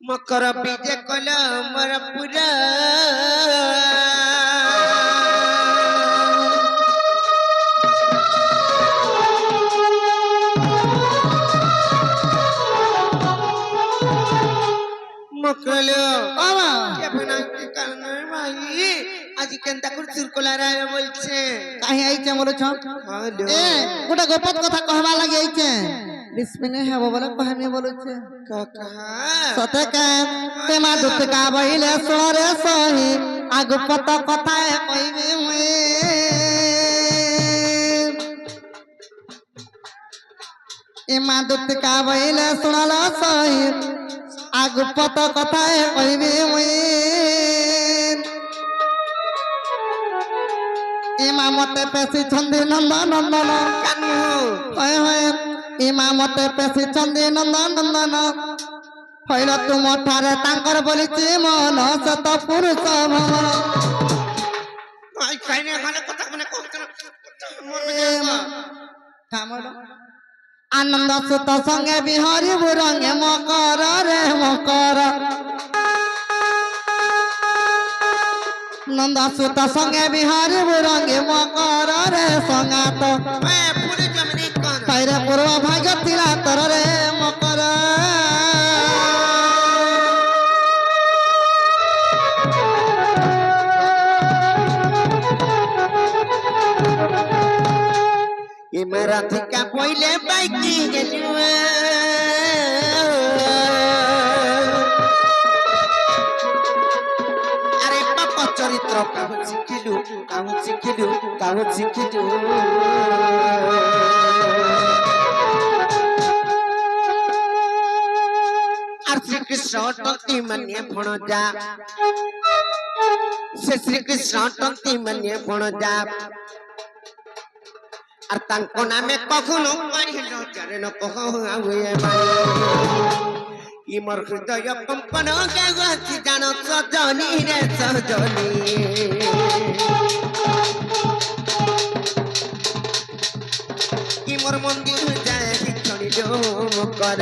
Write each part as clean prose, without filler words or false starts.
মকর বিজে কল মর পুরা মকল আজি কেনতা করে চুরকলার বলছে কাহি আইছে বলছ এ গোটা গোপত কথা কহবা লাগি আইছে বিস্মিনে হেব বলে কহানি বলছে কাকা সতে কান তেমা দুত কা বইলে সোরে সহি আগু পত কথায় কইবে মুই এমা দুত কা বইলে সোনালা সহি আগু পত কথায় কইবে মুই ইমামতে পেছি চন্দি নন্দন নন্দন কানু হয় হয় ইমামতে পেছি চন্দি নন্দন নন্দন হইল তুম ঠারে তাঙ্কর বলিছি মন সত পুরুষ ভ্রমণ আই কাইনে মানে কথা মানে আনন্দ সুত সঙ্গে বিহরি বুরঙ্গে মকর রে মকর নন্দ সুত সঙ্গে বিহারি বুরঙ্গে মকর রে সঙ্গাত পুরো জমিনে কোন তাইরে পূর্ব ভাগ্য ଥିଲା তর রে মকর ইমরাথিকা কইলে বাইকি গেলু আরে পাপ চরিত্র কাহু শিখিলু কাহু শিখিলু কাহু শিখিলু আর শ্রীকৃষ্ণ টন্তি মানে ভণজা সে শ্রীকৃষ্ণ টন্তি মানে ভণজা আর তাঙ্ক নামে কখনো কহিল চরণ কহুয়ে ইমর হৃদয় কম্পন গাছি জান সজনী রে সজনী ইমর মন্দির যায় ভিক্ষণী কর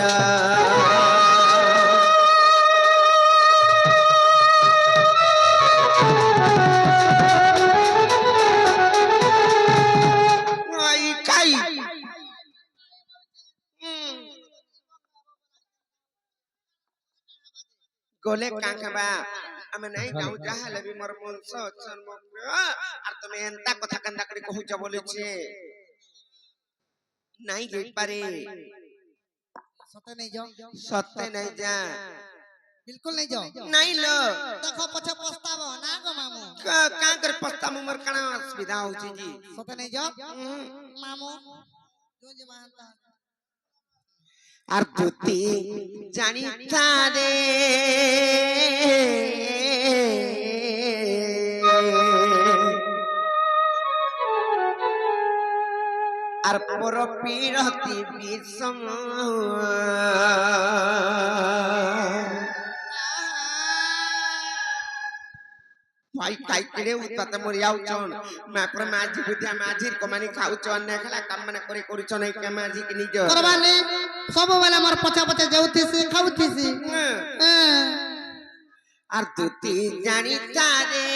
গলে কাঁকবা আমি নাই যাও যাহা লবি মোর মনস জন্ম আর তুমি এন্তা কথা কান্দা করে কহুছ বলেছে নাই যাই পারে সতে নাই যাও সত্যে নাই যা বিলকুল নাই যাও নাই লো দেখো পছে পস্তাব না গো মামু কা করে পস্তা মোর কানা অসুবিধা হଉଛି জি সতে নাই যাও মামু জোজি মাহান্তা আর তুতি জানি তারে আর পর পিরতি বিষম ভাই কাই কেড়ে উত্তাতে মরি যাউছন মাপর মাঝি বুঝা মাঝির কমানি খাউছন না খেলা কাম মানে করে করছন এই কে মাঝি কি নিজ করবানি সব বেলা মোর পছা পছা যাউতিছি খাউতিছি আর তুতি জানি তারে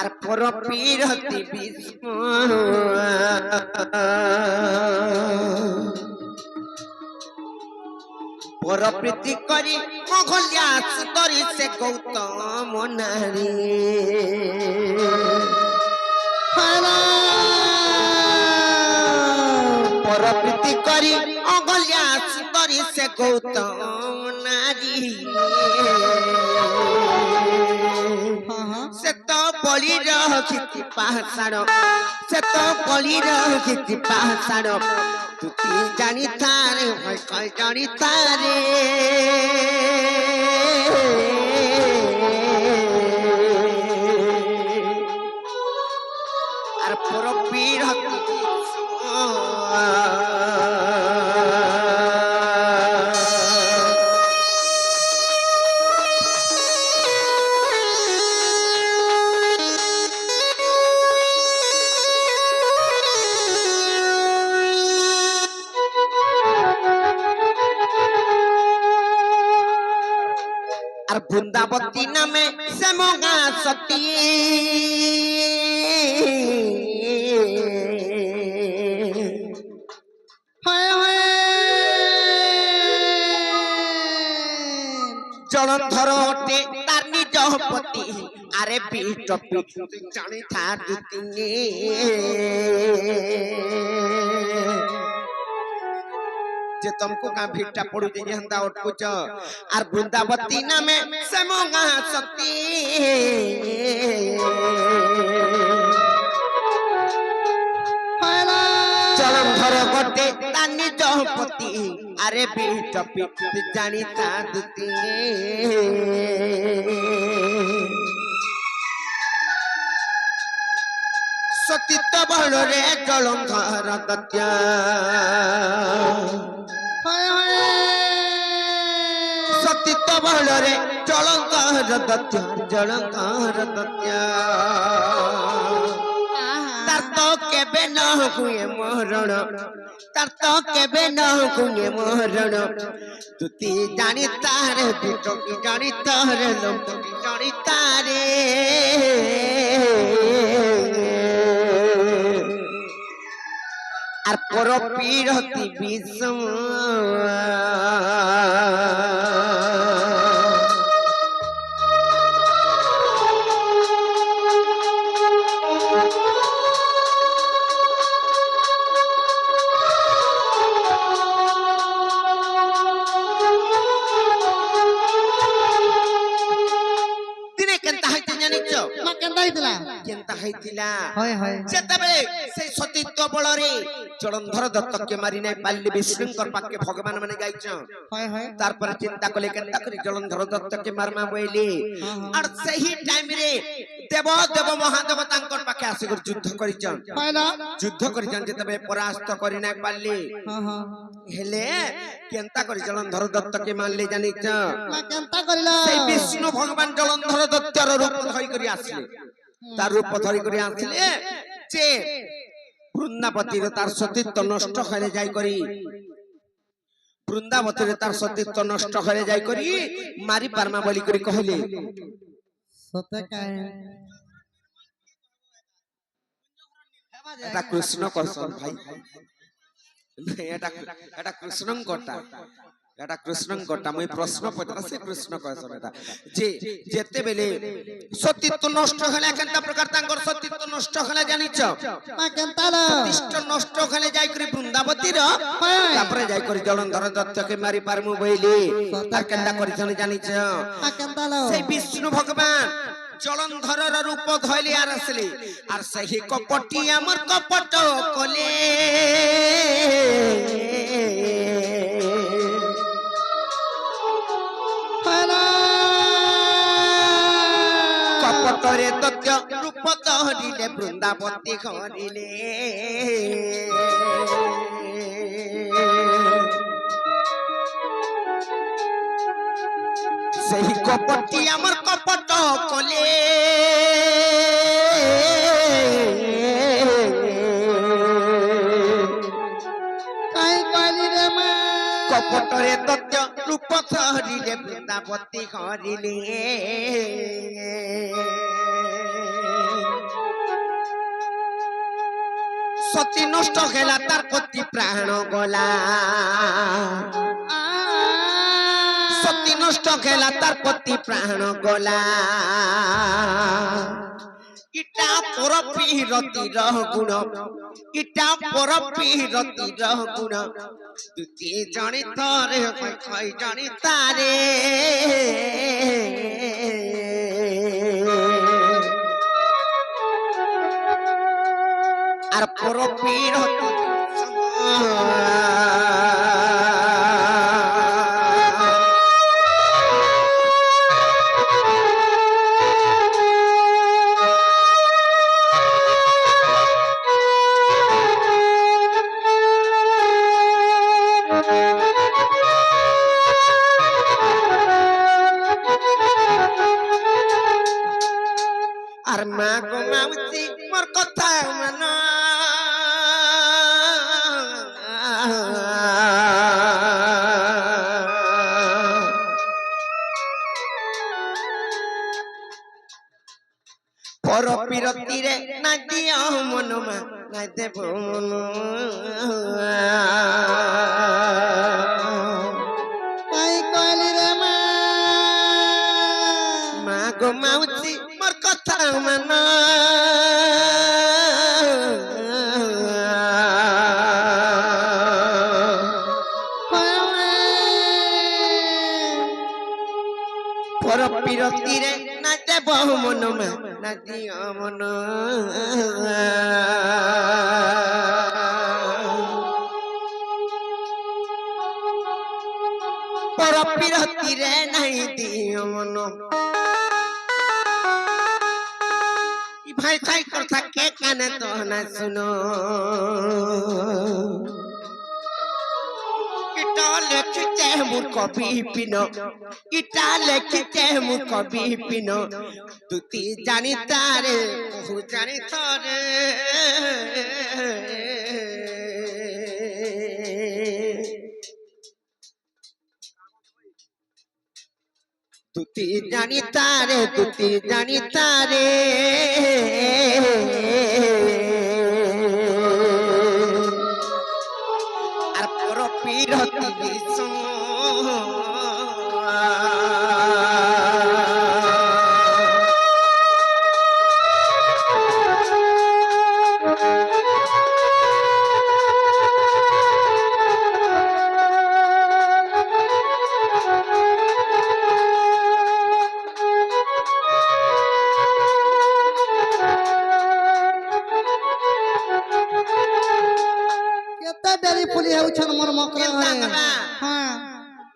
আর পর পিরতি বিষ্ণু পর প্রীতি করি মঘলিয়া সুতরি সে গৌতম নারী পর প্রীতি করি অগলিয়া সুতরি সে গৌতম নারী সে তো বলি রখিতি পাহাড় সে তো বলি রখিতি পাহাড় তুতি জানি তারে হয় কয় জানি তারে আর পর পীড় আর বৃন্দাবতী নামে সে মগা সতী হায় হায় জলন্ধর অটে তার নিজ পতি আরে পিট পিট জানি থা দুতিনে যে तुमको का ভিড়টা পড়ু যে হন্দা অটকুচ আর বৃন্দাবতী নামে সে মগা সতী হায় না জলন্ধর গটে তার নিজ পতি আরে পিট পিট জানি থা দুতিনে সতীত্ব বলরে জলন্ধর দত্য হায় হায় সতীত্ব বলরে জলন্ধর দত্য জলন্ধর দত্য তার তো কেবে ন হুয়ে মরণ তার তো কেবে ন হুয়ে মরণ তুতি জানি তার দুটি জানি তার লম্বি জানি তারে আর পর পীড়তি বিষম দিনে কেনতা হইতে জানিছ মা কেনতা হইতলা কেনতা হইতিলা হয় হয় যেତେବେଳେ সেই সতীত্ব বଳରେ জলন্ধর দত্তকে মারি নাই পাল্লি বিষ্ণুঙ্কর পাকে ভগবান মানে গাইছ হয় হয় তারপরে চিন্তা কলে কেনতা করে জলন্ধর দত্তকে মারমা বইলি আর সেই টাইম রে দেব দেব মহাদেব তাঙ্কর পাকে আসি করে যুদ্ধ করিছন হয় না যুদ্ধ করিছন যেতেବେଳେ পরাস্ত করি নাই পাল্লি হ্যাঁ হ্যাঁ হেলে কেনতা করে জলন্ধর দত্তকে মারলে জানিছ মা কেনতা করিলা সেই বিষ্ণু ভগবান জলন্ধর দত্তর রূপ ধরি করে আসলে তার রূপ ধরি করে আসলে যে বৃন্দাবতীর তার সতীত্ব নষ্ট হয়ে যাই করি বৃন্দাবতীর তার সতীত্ব নষ্ট হয়ে যাই করি মারি পারমা বলি করে কহিলে সতে কায় এটা কৃষ্ণ করছন ভাই এটা এটা কৃষ্ণঙ্করটা এটা কৃষ্ণঙ্করটা মই প্রশ্ন পচারছে কৃষ্ণ কয়ছন এটা যে যেতেবেলে সতীত্ব নষ্ট হলে কেনতা প্রকার তাঙ্কর সতীত্ব নষ্ট হলে জানিছ মা কেনতালা সতীত্ব নষ্ট হলে যাই করি বৃন্দাবতীর তারপরে যাই করি জলন্ধর দত্তকে মারি পারমু বইলি তার কেনতা করিছন জানিছ মা কেনতালা সেই বিষ্ণু ভগবান জলন্ধরর রূপ ধইলে আর আসলে আর সেই কপটি আমার কপট কলে হয় না কপটরে তত্য রূপ ধরিলে বৃন্দাবতী ঘরিলে সেই কপটি আমার কপট কলে কাই কইলি রে মা কপটরে তত্য রূপ ধরিলে বৃন্দাবতী ঘরিলে সতী নষ্ট খেলা তার প্রতি প্রাণ গলা সতী নষ্ট খেলা তার প্রতি প্রাণ গলা ইটা পর পিরতির গুণ ইটা পর পিরতির গুণ দুটি জানি তরে কই জানি তারে আর পর পিরতি আর মা গো মাউসি মোর কথা মানো পর পিরতিরে না দিও মনমা না দেব মন তাই কইলি রে মা মা গো মাউসি মোর কথা মান পর পিরতিরে না দেব মনমা না দিও মন পর পিরতিরে নাই দিও মন ভাই ভাই কথা কে কানে তো না শুনো ইটা লেখিতে মোর কবি পিন ইটা লেখিতে মোর কবি পিন তুই জানি তারে বহু জানি তরে তুই জানি তারে তুই জানি তারে আর পর পিরতি বিষ্ণু কেতে ডেরি ফুলি হেউছন মোর মকরা কেনতা ঘরে কবা? হ্যাঁ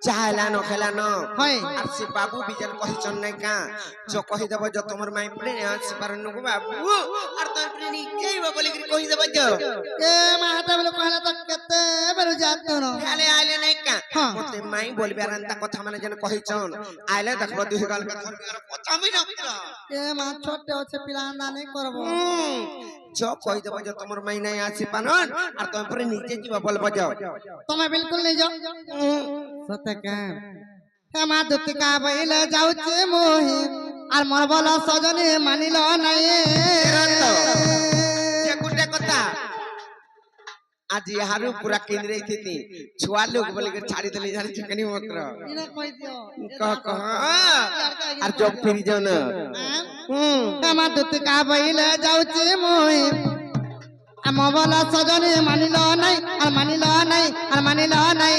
চালানো খেলানো হয় আর সে বাবু বিজান কহিছন নাই কা जो कहि देबो जो तमर माई प्रे आसी पारनु को बाबू और तो प्रे निकई बोली कि कहि देबो जो এ মা হাতে বলে কইলা তো কেতে বেরু যাত ন खाले आले নাই কা हाँ। मते माई बोलबे रांता কথা মানে যেন কহিছন আইলে দেখবো দুই গাল কা ধরবি আর কথা আমি না এ মা ছোট আছে পিলান্দা নাই করব जो कहि देबो जो तमर माई নাই आसी पानन और तुम प्रे निजे जीवा बोलबो जो তুমি বিলকুল নেই যাও সতে কেন হে মা দুতিকা বইলে যাউছে মোহি আর মোর বলা সজনে মানিল নাই যে গুটে কথা আজি হারু পুরা কেন্দ্রে থিতি ছুয়া লোক বলি করে ছাড়ি দেলি জানি চিকনি মকর ইনা কই দিও কহ কহ আর জব ফিরি যাও না হে মা দুতিকা বইলে যাউছে মোহি আর মোর বলা সজনে মানিল নাই আর মানিল নাই আর মানিল নাই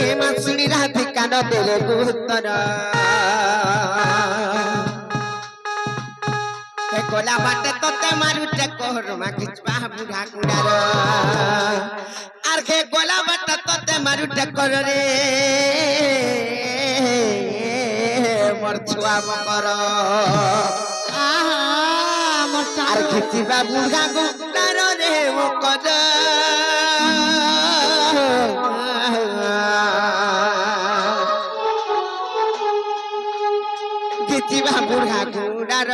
এ মাসুনি রাতে কান দেলে গুত্তর এ গোলা বাটে তোতে মারুতে কোহর মাকিছ বুড়া কুড়ার আর খে গোলা বাটে তোতে মারুতে কর রে মোর ছুয়া মকর আহা মোর আর চারু খিচিবা বুড়া কুড়ার রে মকর খিচিবা বুড়া কুড়ার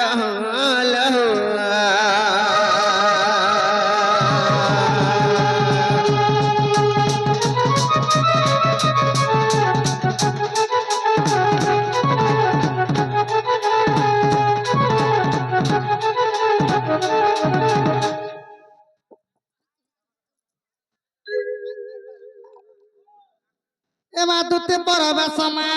এ মা দুতে পরবে সমা